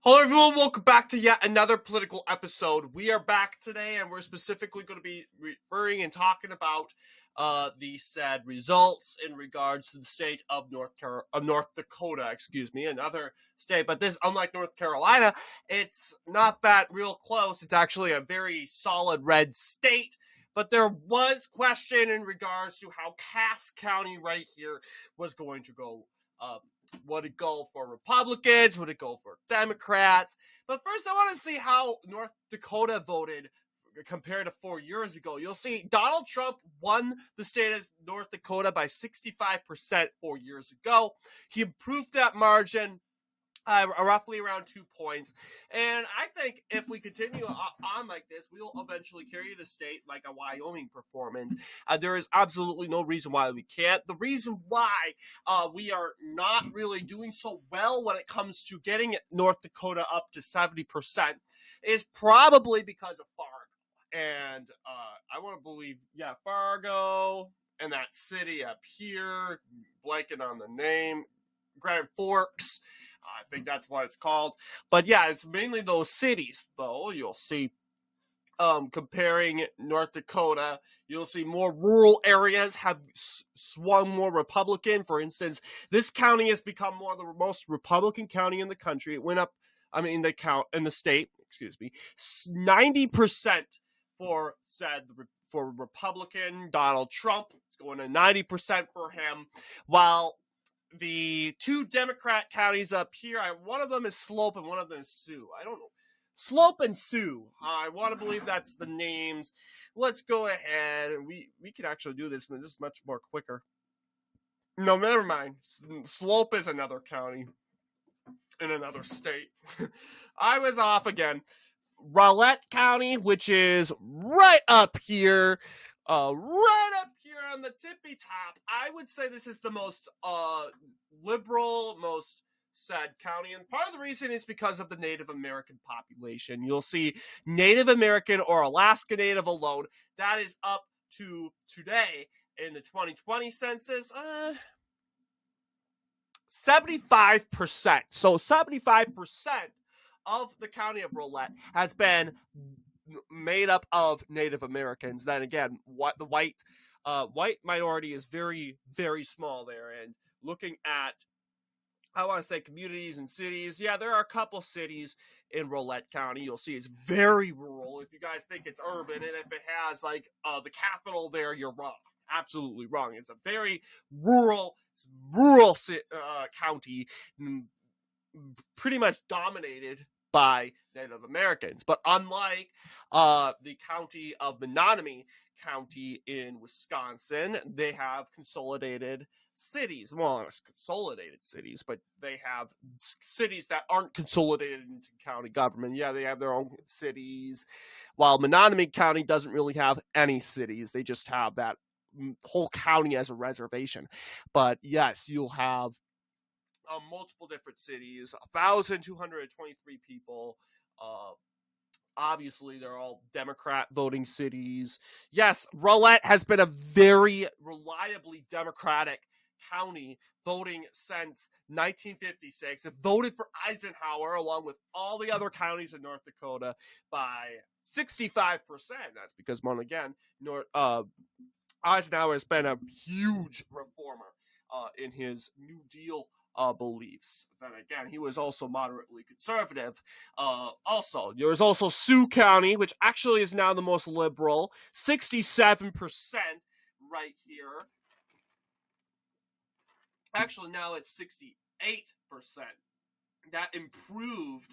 Hello everyone, welcome back to yet another political episode. We are back today and we're specifically going to be referring and talking about the said results in regards to the state of North Dakota, another state. But this, unlike North Carolina, it's not that real close. It's actually a very solid red state. But there was question in regards to how Cass County right here was going to go. Would it go for Republicans? Would it go for Democrats? But first, I want to see how North Dakota voted compared to 4 years ago. You'll see Donald Trump won the state of North Dakota by 65% 4 years ago. He improved that margin roughly around 2 points. And I think if we continue on like this, we will eventually carry the state like a Wyoming performance. There is absolutely no reason why we can't. The reason why we are not really doing so well when it comes to getting North Dakota up to 70% is probably because of Fargo. And I want to believe, Fargo and that city up here, blanking on the name, Grand Forks. I think that's what it's called. But yeah, it's mainly those cities, though. You'll see, comparing North Dakota, you'll see more rural areas have swung more Republican. For instance, this county has become more the most Republican county in the country. It went up, in the state, 90% for Republican Donald Trump. It's going to 90% for him, while the two Democrat counties up here, one of them is Slope and one of them is Sioux. I don't know. Slope and Sioux. I want to believe that's the names. Let's go ahead. We can actually do this, but this is much more quicker. No, never mind. Slope is another county in another state. I was off again. Rowlett County, which is right up here. On the tippy top, I would say this is the most liberal, most said county, and part of the reason is because of the Native American population. You'll see Native American or Alaska Native alone, that is up to today in the 2020 census, 75%. So 75% of the county of Rowlett has been made up of Native Americans. Then again, the white minority is very, very small there. And looking at, I want to say, communities and cities, there are a couple cities in Rowlett County. You'll see it's very rural. If you guys think it's urban, and if it has the capital there, you're wrong. Absolutely wrong. It's a very rural county, pretty much dominated by Native Americans. But unlike the county of Menominee County in Wisconsin, they have consolidated cities. Well, not consolidated cities, but they have cities that aren't consolidated into county government. Yeah, they have their own cities, while Menominee County doesn't really have any cities. They just have that whole county as a reservation. But yes, you'll have multiple different cities, 1,223 people. Obviously, they're all Democrat voting cities. Yes, Rowlett has been a very reliably Democratic county voting since 1956. It voted for Eisenhower along with all the other counties in North Dakota by 65%. That's because, Eisenhower has been a huge reformer in his New Deal beliefs. Then again, he was also moderately conservative. Also, there was also Sioux County, which actually is now the most liberal, 67% right here. Actually, now it's 68%. That improved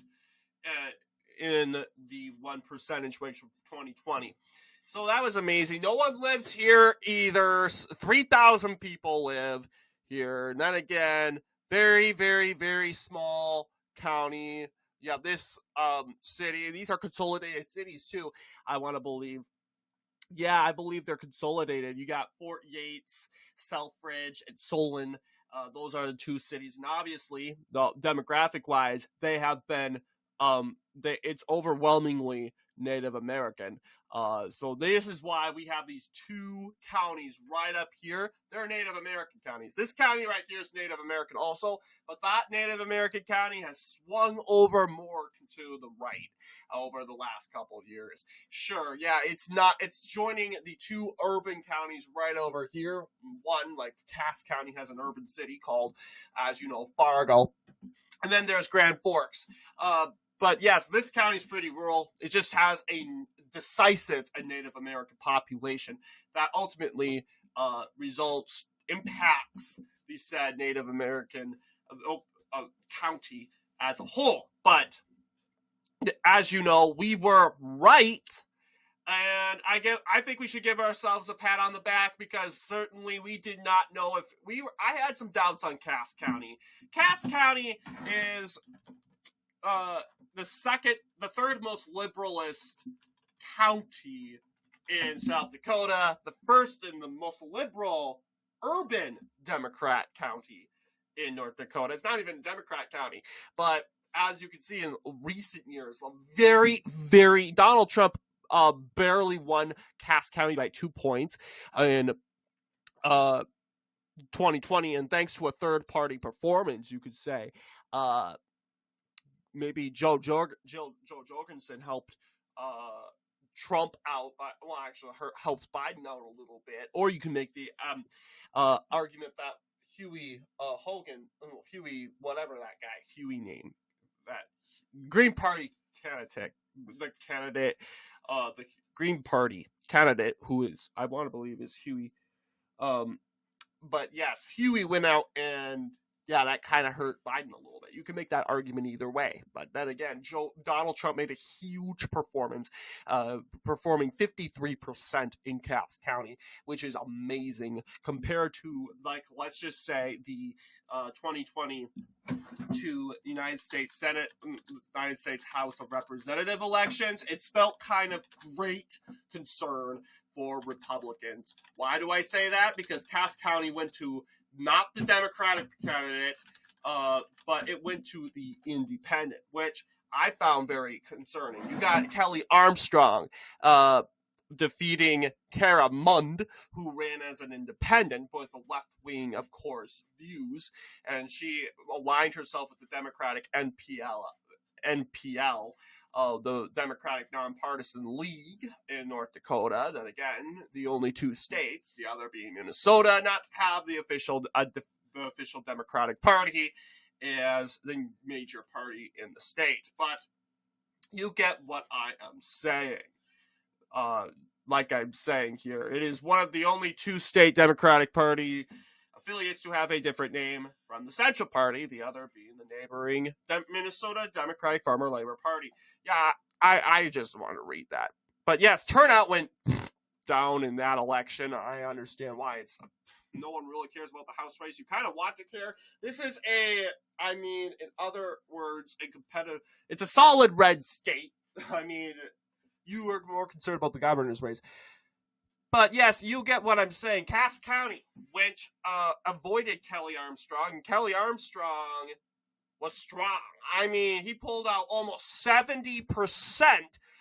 in the 1 percentage range from 2020. So that was amazing. No one lives here either. 3,000 people live here. And then again, very, very, very small county. Yeah, this city, these are consolidated cities too, I want to believe. Yeah, I believe they're consolidated. You got Fort Yates, Selfridge, and Solon. Those are the two cities. And obviously, demographic-wise, they have been, it's overwhelmingly Native American. So this is why we have these two counties right up here. They're Native American counties. This county right here is Native American also, but that Native American county has swung over more to the right over the last couple of years. Sure, yeah, it's joining the two urban counties right over here. One, like Cass County, has an urban city called, as you know, Fargo. And then there's Grand Forks. But yes, this county's pretty rural. It just has a decisive Native American population that ultimately impacts the said Native American county as a whole. But as you know, we were right. And I think we should give ourselves a pat on the back, because certainly we did not know if I had some doubts on Cass County. Cass County is the third most liberalist county in South Dakota, the first and the most liberal urban Democrat county in North Dakota. It's not even a Democrat county, but as you can see in recent years, Donald Trump barely won Cass County by 2 points in 2020, and thanks to a third-party performance, you could say. Maybe Joe Jorgensen helped Trump out, helped Biden out a little bit. Or you can make the argument that Huey, whatever that guy, Huey name, that Green Party candidate, the Green Party candidate, who is, I want to believe, is Huey. But yes, Huey went out, and yeah, that kind of hurt Biden a little bit. You can make that argument either way. But then again, Donald Trump made a huge performance, performing 53% in Cass County, which is amazing compared to, like, let's just say the 2022 United States Senate, United States House of Representative elections. It's felt kind of great concern for Republicans. Why do I say that? Because Cass County went to not the Democratic candidate, but it went to the independent, which I found very concerning. You got Kelly Armstrong defeating Kara Mund, who ran as an independent with a left-wing, of course, views, and she aligned herself with the Democratic NPL, the Democratic Nonpartisan League in North Dakota. Then again, the only two states, the other being Minnesota, not to have the official Democratic Party as the major party in the state. But you get what I am saying. Like I'm saying here, it is one of the only two state Democratic Party affiliates to have a different name from the Central Party, the other being the neighboring Minnesota Democratic Farmer Labor Party. Yeah, I just want to read that. But yes, turnout went down in that election. I understand why. No one really cares about the House race. You kind of want to care. This is in other words, a competitive. It's a solid red state. I mean, you are more concerned about the governor's race. But yes, you get what I'm saying. Cass County, which avoided Kelly Armstrong, and Kelly Armstrong was strong. I mean, he pulled out almost 70%,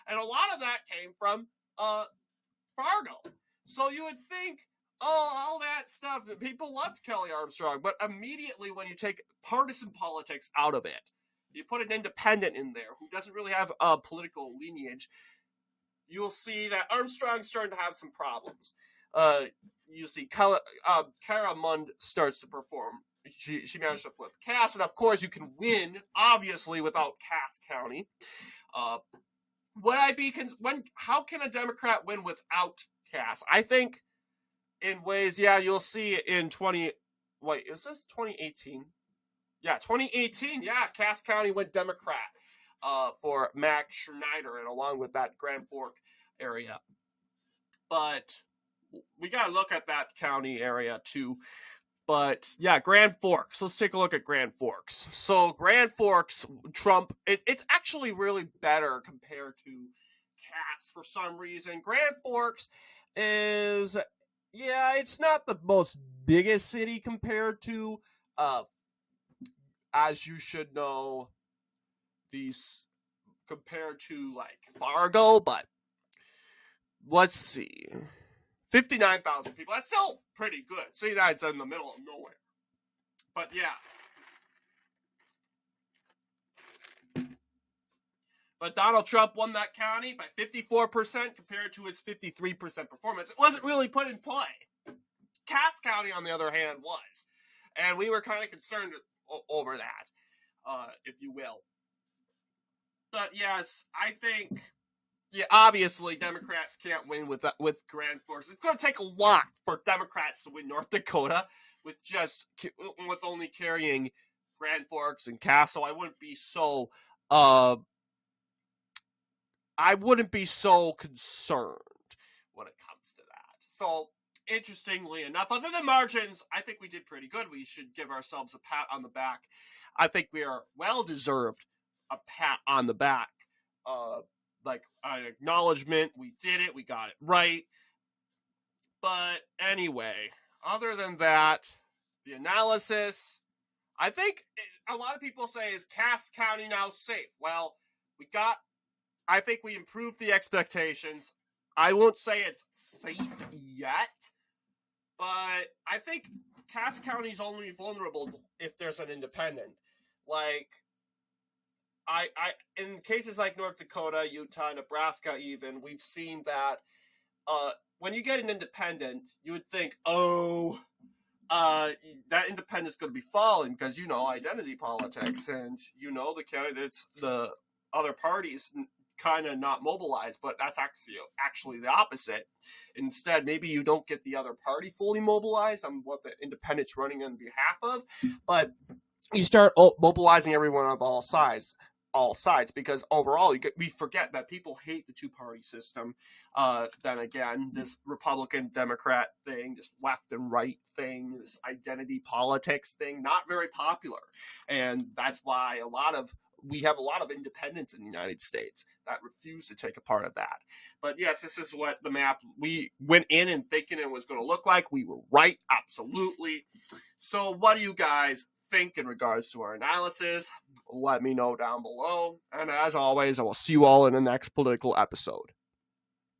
and a lot of that came from Fargo. So you would think, all that stuff, people loved Kelly Armstrong, but immediately when you take partisan politics out of it, you put an independent in there who doesn't really have a political lineage, you'll see that Armstrong's starting to have some problems. You see Kara Mund starts to perform. She managed to flip Cass, and of course you can win, obviously, without Cass County. How can a Democrat win without Cass? I think in ways, you'll see in 2018? Yeah, 2018, Cass County went Democrat. For Max Schneider, and along with that Grand Fork area. But we got to look at that county area too. But yeah, Grand Forks. Let's take a look at Grand Forks. So Grand Forks, Trump, it's actually really better compared to Cass for some reason. Grand Forks is, it's not the most biggest city compared to, as you should know, compared to like Fargo, but let's see. 59,000 people. That's still pretty good. See, that's in the middle of nowhere. But yeah. But Donald Trump won that county by 54% compared to his 53% performance. It wasn't really put in play. Cass County, on the other hand, was. And we were kind of concerned over that, if you will. But yes, I think, yeah, obviously Democrats can't win with Grand Forks. It's going to take a lot for Democrats to win North Dakota with only carrying Grand Forks and Cass. So I wouldn't be so concerned when it comes to that. So, interestingly enough, other than margins, I think we did pretty good. We should give ourselves a pat on the back. I think we are well-deserved a pat on the back. Like an acknowledgement. We did it. We got it right. But anyway, other than that, the analysis, I think a lot of people say, is Cass County now safe? Well, I think we improved the expectations. I won't say it's safe yet, but I think Cass County is only vulnerable if there's an independent. Like, in cases like North Dakota, Utah, Nebraska even, we've seen that when you get an independent, you would think, that independent's going to be falling because, identity politics and, the candidates, the other parties kind of not mobilized, but that's actually the opposite. Instead, maybe you don't get the other party fully mobilized on what the independent's running on behalf of, but you start mobilizing everyone of all sides, because overall we forget that people hate the two-party system. Then again, this Republican-Democrat thing, this left and right thing, this identity politics thing, not very popular, and that's why we have a lot of independents in the United States that refuse to take a part of that. But yes, this is what the map we went in and thinking it was going to look like. We were right, absolutely. So what do you guys think in regards to our analysis? Let me know down below. And as always, I will see you all in the next political episode.